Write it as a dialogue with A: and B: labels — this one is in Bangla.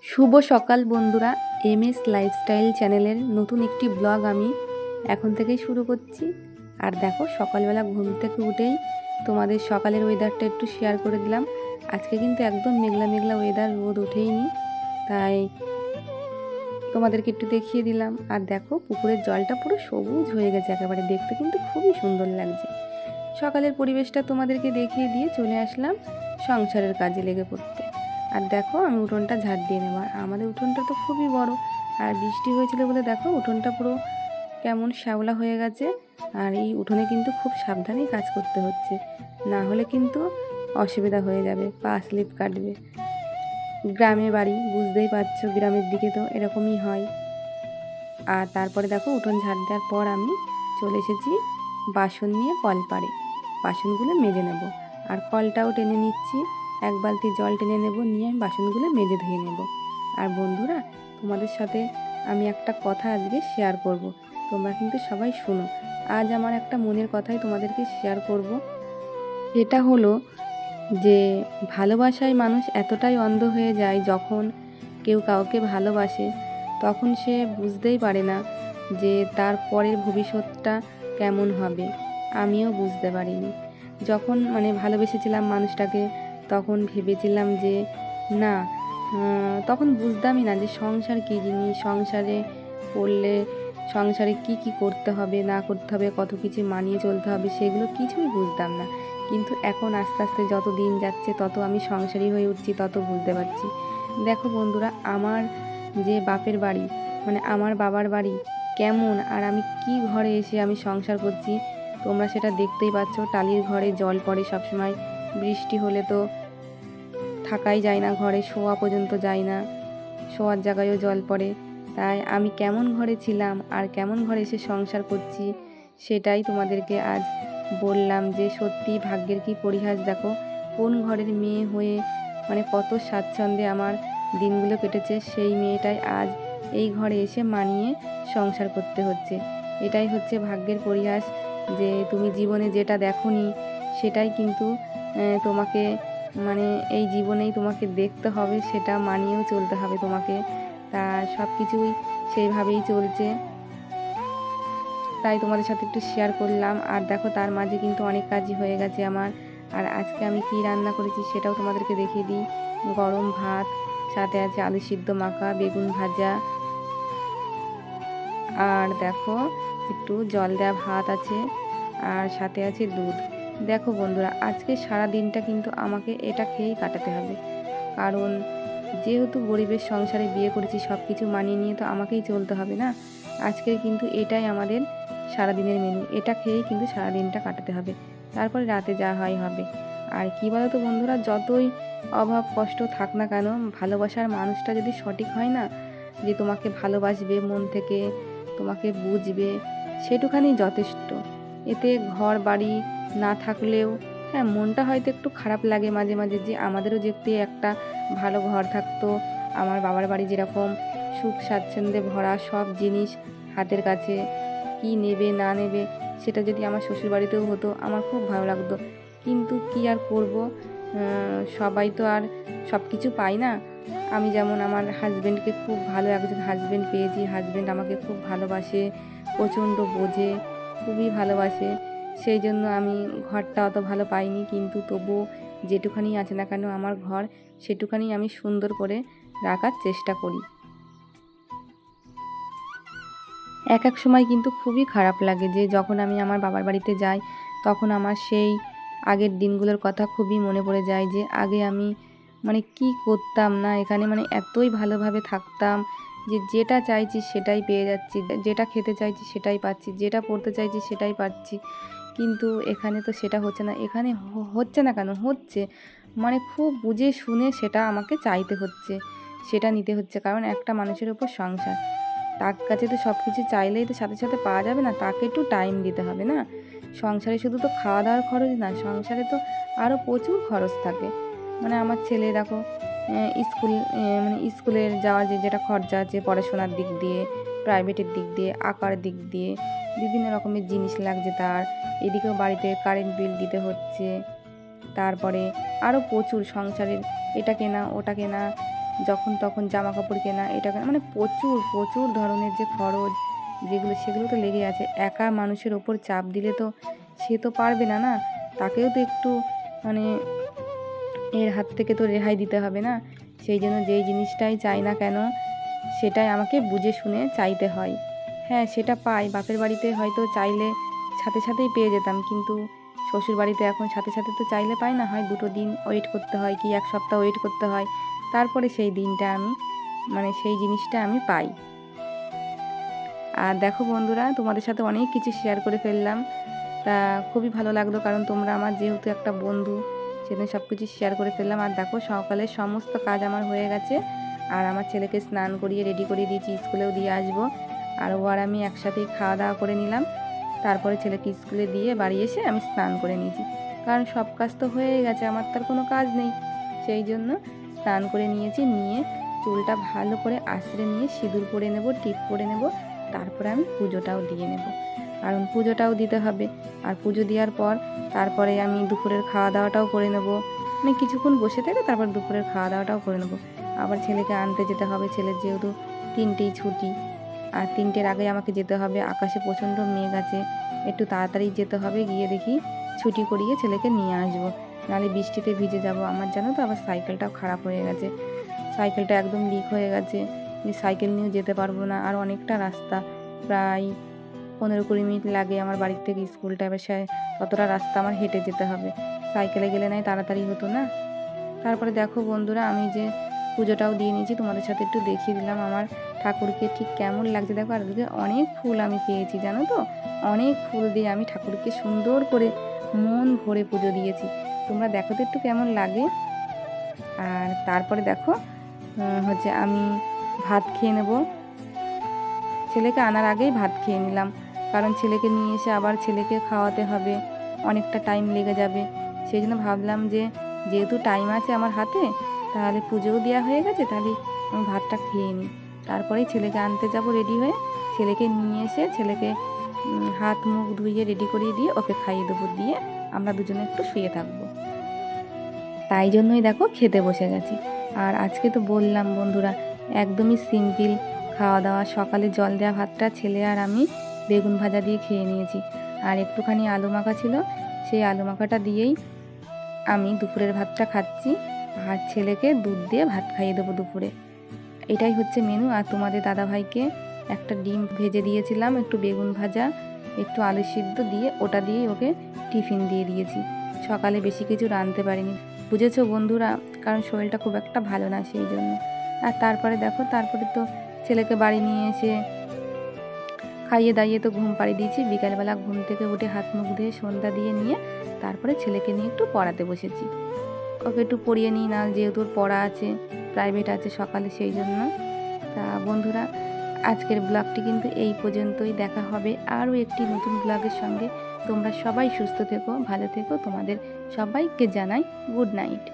A: শুভ সকাল বন্ধুরা, এমএস লাইফস্টাইল চ্যানেলের নতুন একটি ব্লগ আমি এখন থেকেই শুরু করছি। আর দেখো, সকালবেলা ঘুম থেকে উঠেই তোমাদের সকালের ওয়েদারটা একটু শেয়ার করে দিলাম। আজকে কিন্তু একদম মেঘলা মেঘলা ওয়েদার, রোদ ওঠেইনি, তাই তোমাদেরকে একটু দেখিয়ে দিলাম। আর দেখো, পুকুরের জলটা পুরো সবুজ হয়ে গেছে একেবারে, দেখতে কিন্তু খুবই সুন্দর লাগছে। সকালের পরিবেশটা তোমাদেরকে দেখিয়ে দিয়ে চলে আসলাম সংসারের কাজে লেগে পড়তে। আর দেখো, আমি উঠোনটা ঝাড় দিয়ে নেব। আমাদের উঠোনটা তো খুবই বড়, আর বৃষ্টি হয়েছিল বলে দেখো উঠোনটা পুরো কেমন শ্যাওলা হয়ে গেছে। আর এই উঠোনে কিন্তু খুব সাবধানেই কাজ করতে হচ্ছে, না হলে কিন্তু অসুবিধা হয়ে যাবে, পা স্লিপ কাটবে। গ্রামে বাড়ি, বুঝতেই পারছো, গ্রামের দিকে তো এরকমই হয়। আর তারপরে দেখো, উঠোন ঝাড় দেওয়ার পর আমি চলে এসেছি বাসন নিয়ে কলপাড়ে। বাসনগুলো মেজে নেব, আর কলটাও টেনে নিচ্ছি। এক বালতি জল টেনে নেব, নিয়ে আমি বাসনগুলো মেজে ধুয়ে নেব। আর বন্ধুরা, তোমাদের সাথে আমি একটা কথা আজকে শেয়ার করব, তোমরা কিন্তু সবাই শোনো। আজ আমার একটা মনের কথাই তোমাদেরকে শেয়ার করব। এটা হলো যে ভালোবাসায় মানুষ এতটাই অন্ধ হয়ে যায়, যখন কেউ কাউকে ভালোবাসে তখন সে বুঝতেই পারে না যে তার পরের ভবিষ্যৎটা কেমন হবে। আমিও বুঝতে পারিনি। যখন ভালোবেসেছিলাম মানুষটাকে, তখন ভেবেছিলাম যে না, তখন বুঝতামই না যে সংসার কী জিনিস, সংসারে পড়লে সংসারে কি কি করতে হবে না করতে হবে, কত কিছু মানিয়ে চলতে হবে, সেগুলো কিছুই বুঝতাম না। কিন্তু এখন আস্তে আস্তে যত দিন যাচ্ছে তত আমি সংসারী হয়ে উঠছি, তত বুঝতে পারছি। দেখো বন্ধুরা, আমার যে বাপের বাড়ি, আমার বাবার বাড়ি কেমন, আর আমি কি ঘরে এসে আমি সংসার করছি, তোমরা সেটা দেখতেই পাচ্ছ। টালির ঘরে জল পড়ে সবসময়, বৃষ্টি হলে তো থাকাই যায় না, ঘরে শোয়া পর্যন্ত যায় না, শোয়ার জায়গায়ও জল পড়ে। তাই আমি কেমন ঘরে ছিলাম আর কেমন ঘরে এসে সংসার করছি, সেটাই তোমাদেরকে আজ বললাম যে সত্যি ভাগ্যের কি পরিহাস। দেখো, কোন ঘরের মেয়ে হয়ে কত স্বাচ্ছন্দ্যে আমার দিনগুলো কেটেছে, সেই মেয়েটাই আজ এই ঘরে এসে মানিয়ে সংসার করতে হচ্ছে। এটাই হচ্ছে ভাগ্যের পরিহাস, যে তুমি জীবনে যেটা দেখোনি সেটাই কিন্তু তোমাকে এই জীবনেই তোমাকে দেখতে হবে, সেটা মানিয়েও চলতে হবে তোমাকে। তা সব কিছুই সেইভাবেই চলছে, তাই তোমাদের সাথে একটু শেয়ার করলাম। আর দেখো, তার মাঝে কিন্তু অনেক কাজই হয়ে গেছে আমার। আর আজকে আমি কি রান্না করেছি সেটাও তোমাদেরকে দেখিয়ে দিই। গরম ভাত, সাথে আছে আলু সিদ্ধ মাখা, বেগুন ভাজা, আর দেখো একটু জল দেওয়া ভাত আছে, আর সাথে আছে দুধ। দেখো বন্ধুরা, আজকে সারা দিনটা কিন্তু আমাকে এটা খেয়েই কাটাতে হবে, কারণ যেহেতু গরিবের সংসারে বিয়ে করেছি, সব কিছু মানিয়ে নিয়ে তো আমাকেই চলতে হবে না। আজকের কিন্তু এটাই আমাদের সারাদিনের মেনু, এটা খেয়েই কিন্তু সারাদিনটা কাটাতে হবে, তারপরে রাতে যা হয় হবে। আর কী বলো তো বন্ধুরা, যতই অভাব কষ্ট থাক না কেন, ভালোবাসার মানুষটা যদি সঠিক হয় না, যে তোমাকে ভালোবাসবে মন থেকে, তোমাকে বুঝবে, সেটুখানি যথেষ্ট। এতে ঘর বাড়ি না থাকলেও হ্যাঁ, মনটা হয়তো একটু খারাপ লাগে মাঝে মাঝে, যে আমাদেরও যদি একটা ভালো ঘর থাকতো। আমার বাবার বাড়ি যেরকম সুখ স্বাচ্ছন্দ্যে ভরা, সব জিনিস হাতের কাছে, কি নেবে না নেবে সেটা যদি আমার শ্বশুরবাড়িতেও হতো, আমার খুব ভালো লাগতো। কিন্তু কি আর করব, সবাই তো আর সব কিছু পায় না। আমি যেমন আমার হাজব্যান্ডকে খুব ভালো একজন হাজব্যান্ড পেয়েছি, হাজব্যান্ড আমাকে খুব ভালোবাসে, প্রচণ্ড বোঝে, খুবই ভালোবাসে। সেই জন্য আমি ঘরটা অত ভালো পাইনি, কিন্তু তবুও যেটুখানি আছে না কেন আমার ঘর, সেটুখানি আমি সুন্দর করে রাখার চেষ্টা করি। এক এক সময় কিন্তু খুবই খারাপ লাগে, যে যখন আমি আমার বাবার বাড়িতে যাই, তখন আমার সেই আগের দিনগুলোর কথা খুবই মনে পড়ে যায়, যে আগে আমি কি করতাম না এখানে, এতই ভালোভাবে থাকতাম, যে যেটা চাইছি সেটাই পেয়ে যাচ্ছি, যেটা খেতে চাইছি সেটাই পাচ্ছি, যেটা পড়তে চাইছি সেটাই পাচ্ছি। কিন্তু এখানে তো সেটা হচ্ছে না। এখানে হচ্ছে না কেন, হচ্ছে খুব বুঝে শুনে সেটা আমাকে চাইতে হচ্ছে, সেটা নিতে হচ্ছে, কারণ একটা মানুষের ওপর সংসার, তার কাছে তো সব কিছু চাইলেই তো সাথে সাথে পাওয়া যাবে না, তাকে একটু টাইম দিতে হবে না। সংসারে শুধু তো খাওয়া দাওয়ার খরচ না, সংসারে তো আরও প্রচুর খরচ থাকে। আমার ছেলে দেখো, স্কুল স্কুলের যাওয়ার যেটা খরচা আছে, পড়াশোনার দিক দিয়ে, প্রাইভেটের দিক দিয়ে, আঁকার দিক দিয়ে, বিভিন্ন রকমের জিনিস লাগছে তার। এদিকেও বাড়িতে কারেন্ট বিল দিতে হচ্ছে, তারপরে আরও প্রচুর সংসারের এটা কেনা ওটা কেনা, যখন তখন জামা কাপড় কেনা, এটা কেনা, মানে প্রচুর প্রচুর ধরনের যে খরচ যেগুলো সেগুলো তো লেগে আছে। একা মানুষের ওপর চাপ দিলে তো সে তো পারবে না, না, তাকেও তো একটু মানে এর হাত থেকে তো রেহাই দিতে হবে না। সেই জন্য যেই জিনিসটাই চাই না কেন সেটাই আমাকে বুঝে শুনে চাইতে হয়। হ্যাঁ, সেটা পাই, বাপের বাড়িতে হয়তো চাইলে সাথে সাথেই পেয়ে যেতাম, কিন্তু শ্বশুর বাড়িতে এখন সাথে সাথে তো চাইলে পাই না, হয় 2টো দিন ওয়েট করতে হয় কি 1 সপ্তাহ ওয়েট করতে হয়, তারপরে সেই দিনটা আমি মানে সেই জিনিসটা আমি পাই। আর দেখো বন্ধুরা, তোমাদের সাথে অনেক কিছু শেয়ার করে ফেললাম, তা খুবই ভালো লাগলো, কারণ তোমরা আমার যেহেতু একটা বন্ধু, সেদিন সব কিছু শেয়ার করে ফেললাম। আর দেখো সকালে সমস্ত কাজ আমার হয়ে গেছে, আর আমার ছেলেকে স্নান করিয়ে রেডি করিয়ে দিয়েছি, স্কুলেও দিয়ে আসবো। আর ও আর আমি একসাথেই খাওয়া দাওয়া করে নিলাম, তারপরে ছেলেকে স্কুলে দিয়ে বাড়ি এসে আমি স্নান করে নিয়েছি, কারণ সব কাজ তো হয়ে গেছে, আমার তার কোনো কাজ নেই। সেই জন্য স্নান করে নিয়েছি, নিয়ে চুলটা ভালো করে আঁচড়ে নিয়ে সিঁদুর পরে নেব, টিপ পরে নেব, তারপরে আমি পুজোটাও দিয়ে নেব, কারণ পুজোটাও দিতে হবে। আর পুজো দেওয়ার পর তারপরে আমি দুপুরের খাওয়া দাওয়াটাও করে নেব, মানে কিছুক্ষণ বসে থেকে তারপর দুপুরের খাওয়া দাওয়াটাও করে নেব। আবার ছেলেকে আনতে যেতে হবে, ছেলের যেহেতু 3টেই ছুটি, আর 3টের আগে আমাকে যেতে হবে। আকাশে প্রচণ্ড মেঘ আছে, একটু তাড়াতাড়ি যেতে হবে, গিয়ে দেখি ছুটি করিয়ে ছেলেকে নিয়ে আসবো, নাহলে বৃষ্টিতে ভিজে যাব। আমার জানো তো আবার সাইকেলটাও খারাপ হয়ে গেছে, সাইকেলটা একদম লিক হয়ে গেছে, সাইকেল নিয়েও যেতে পারবো না। আর অনেকটা রাস্তা, প্রায় 15-20 মিনিট লাগে আমার বাড়ির থেকে স্কুলটা, এবার সে ততটা রাস্তা আমার হেঁটে যেতে হবে, সাইকেলে গেলে নাই তাড়াতাড়ি হতো না। তারপরে দেখো বন্ধুরা, আমি যে পুজোটাও দিয়ে নিয়েছি, তোমাদের সাথে একটু দেখিয়ে দিলাম আমার ঠাকুরকে ঠিক কেমন লাগছে। দেখো, আর এদিকে অনেক ফুল আমি পেয়েছি, জানো তো, অনেক ফুল দিয়ে আমি ঠাকুরকে সুন্দর করে মন ভরে পুজো দিয়েছি। তোমরা দেখো তো একটু কেমন লাগে। আর তারপরে দেখো হচ্ছে আমি ভাত খেয়ে নেব, ছেলেকে আনার আগেই ভাত খেয়ে নিলাম, কারণ ছেলেকে নিয়ে এসে আবার ছেলেকে খাওয়াতে হবে, অনেকটা টাইম লেগে যাবে। সেই জন্য ভাবলাম যে যেহেতু টাইম আছে আমার হাতে, তাহলে পুজোও দেওয়া হয়ে গেছে, তাহলে আমি ভাতটা খেয়ে নিই, তারপরেই ছেলেকে আনতে যাব রেডি হয়ে। ছেলেকে নিয়ে এসে ছেলেকে হাত মুখ ধুইয়ে রেডি করিয়ে দিয়ে ওকে খাইয়ে দেবো, দিয়ে আমরা দুজনে একটু শুয়ে থাকবো। তাই জন্যই দেখো খেতে বসে গেছি। আর আজকে তো বললাম বন্ধুরা, একদমই সিম্পল খাওয়া দাওয়া। সকালে জল দেওয়া ভাতটা ছেলে আর আমি বেগুন ভাজা দিয়ে খেয়ে নিয়েছি, আর একটুখানি আলু মাখা ছিল, সেই আলু মাখাটা দিয়েই আমি দুপুরের ভাতটা খাচ্ছি। আর ছেলেকে দুধ দিয়ে ভাত খাইয়ে দেবো দুপুরে, এটাই হচ্ছে মেনু। আর তোমাদের দাদাভাইকে একটা ডিম ভেজে দিয়েছিলাম, একটু বেগুন ভাজা, একটু আলু সিদ্ধ দিয়ে, ওটা দিয়েই ওকে টিফিন দিয়ে দিয়েছি। সকালে বেশি কিছু রাঁধতে পারিনি, বুঝেছো বন্ধুরা, কারণ শরীরটা খুব একটা ভালো না, সেই জন্য। আর তারপরে দেখো, তারপরে তো ছেলেকে বাড়ি নিয়ে এসে খাইয়ে দাইয়ে তো ঘুম পাড়িয়ে দিয়েছি। বিকালবেলা ঘুম থেকে উঠে হাত মুখ ধুয়ে সন্ধ্যা দিয়ে নিয়ে তারপরে ছেলেকে নিয়ে একটু পড়াতে বসেছি, ওকে একটু পড়িয়ে নিই, না যেহেতু ওর পড়া আছে, প্রাইভেট আছে সকালে, সেই জন্য। তা বন্ধুরা, আজকের ব্লগটি কিন্তু এই পর্যন্তই, দেখা হবে আরও একটি নতুন ব্লগের সঙ্গে। তোমরা সবাই সুস্থ থেকো, ভালো থেকো, তোমাদের সবাইকে জানাই গুড নাইট।